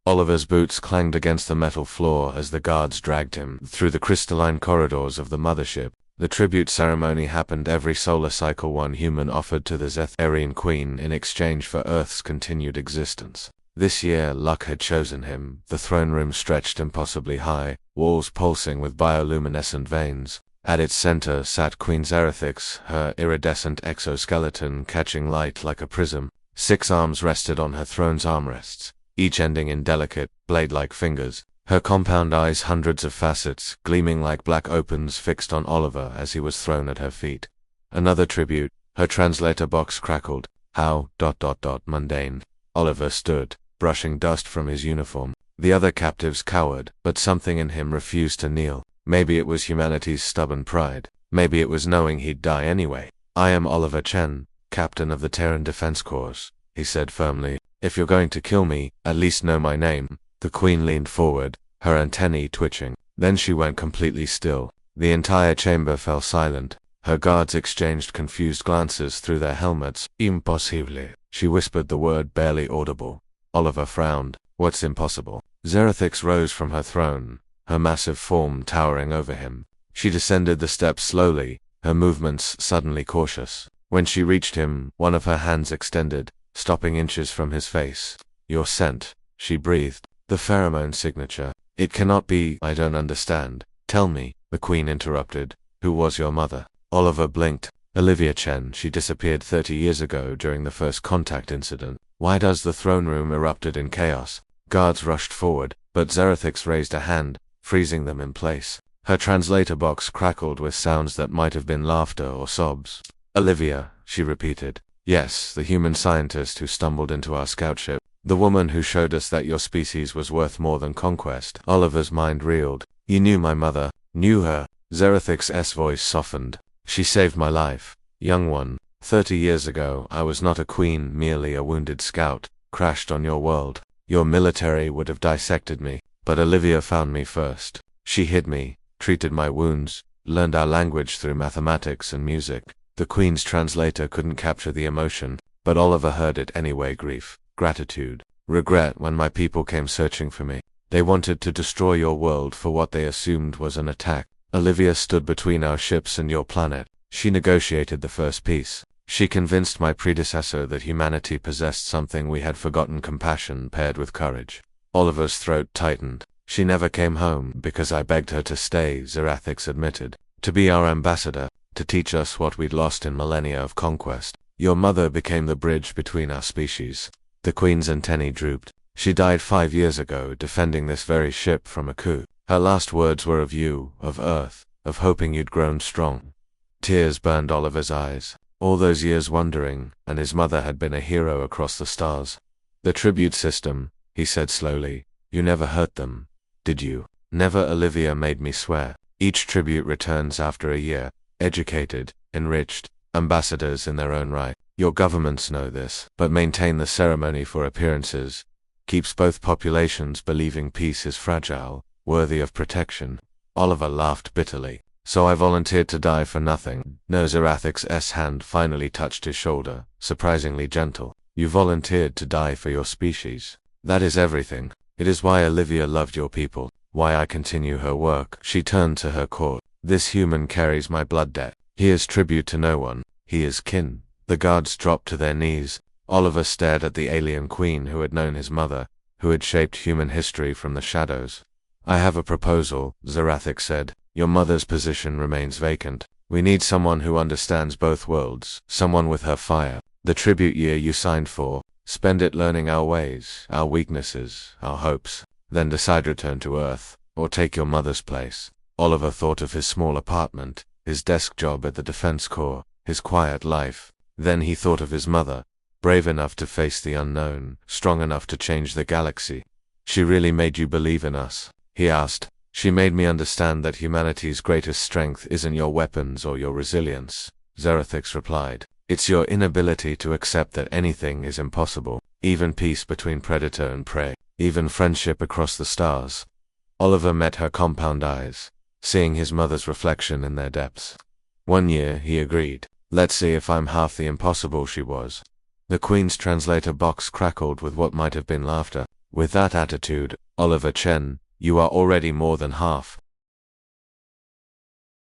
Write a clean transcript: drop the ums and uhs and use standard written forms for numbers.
Oliver's boots clanged against the metal floor as the guards dragged him through the crystalline corridors of the mothership. The tribute ceremony happened every solar cycle. One human offered to the Zetharian queen in exchange for Earth's continued existence. This year, luck had chosen him. The throne room stretched impossibly high, walls pulsing with bioluminescent veins. At its center sat Queen Zerathix, her iridescent exoskeleton catching light like a prism. 6 arms rested on her throne's armrests, each ending in delicate, blade-like fingers. Her compound eyes, hundreds of facets, gleaming like black opens, fixed on Oliver as he was thrown at her feet. Another tribute. Her translator box crackled. How, mundane. Oliver stood, brushing dust from his uniform. The other captives cowered, but something in him refused to kneel. Maybe it was humanity's stubborn pride. Maybe it was knowing he'd die anyway. I am Oliver Chen, captain of the Terran Defense Corps, he said firmly. If you're going to kill me, at least know my name. The queen leaned forward, her antennae twitching. Then she went completely still. The entire chamber fell silent. Her guards exchanged confused glances through their helmets. Impossible. She whispered the word, barely audible. Oliver frowned. What's impossible? Zerathix rose from her throne, her massive form towering over him. She descended the steps slowly, her movements suddenly cautious. When she reached him, one of her hands extended, stopping inches from his face. Your scent, she breathed. The pheromone signature. It cannot be. I don't understand. Tell me, the queen interrupted. Who was your mother? Oliver blinked. Olivia Chen. She disappeared 30 years ago during the first contact incident. Why does the throne room erupted in chaos? Guards rushed forward, but Zerathix raised a hand, freezing them in place. Her translator box crackled with sounds that might have been laughter or sobs. Olivia, she repeated. Yes, the human scientist who stumbled into our scoutship. The woman who showed us that your species was worth more than conquest. Oliver's mind reeled. You knew my mother. Knew her. Zerathix's voice softened. She saved my life. Young one. 30 years ago, I was not a queen, merely a wounded scout, crashed on your world. Your military would have dissected me, but Olivia found me first. She hid me, treated my wounds, learned our language through mathematics and music. The queen's translator couldn't capture the emotion, but Oliver heard it anyway. Grief, gratitude, regret when my people came searching for me. They wanted to destroy your world for what they assumed was an attack. Olivia stood between our ships and your planet. She negotiated the first peace. She convinced my predecessor that humanity possessed something we had forgotten: compassion paired with courage. Oliver's throat tightened. She never came home because I begged her to stay, Zerathix admitted. To be our ambassador, to teach us what we'd lost in millennia of conquest. Your mother became the bridge between our species. The queen's antennae drooped. She died 5 years ago defending this very ship from a coup. Her last words were of you, of Earth, of hoping you'd grown strong. Tears burned Oliver's eyes. All those years wondering, and his mother had been a hero across the stars. The tribute system, he said slowly. You never hurt them, did you? Never. Olivia made me swear. Each tribute returns after a year, educated, enriched, ambassadors in their own right. Your governments know this, but maintain the ceremony for appearances. Keeps both populations believing peace is fragile, worthy of protection. Oliver laughed bitterly. So I volunteered to die for nothing. No. Zerathix's hand finally touched his shoulder, surprisingly gentle. You volunteered to die for your species. That is everything. It is why Olivia loved your people, why I continue her work. She turned to her court. This human carries my blood debt. He is tribute to no one. He is kin. The guards dropped to their knees. Oliver stared at the alien queen who had known his mother, who had shaped human history from the shadows. I have a proposal, Zerathix said. Your mother's position remains vacant. We need someone who understands both worlds, someone with her fire. The tribute year you signed for, spend it learning our ways, our weaknesses, our hopes, then decide return to Earth, or take your mother's place. Oliver thought of his small apartment, his desk job at the Defense Corps, his quiet life. Then he thought of his mother, brave enough to face the unknown, strong enough to change the galaxy. She really made you believe in us? He asked. She made me understand that humanity's greatest strength isn't your weapons or your resilience, Zerathix replied. It's your inability to accept that anything is impossible, even peace between predator and prey, even friendship across the stars. Oliver met her compound eyes, seeing his mother's reflection in their depths. 1 year, he agreed. Let's see if I'm half the impossible she was. The queen's translator box crackled with what might have been laughter. With that attitude, Oliver Chen, you are already more than half.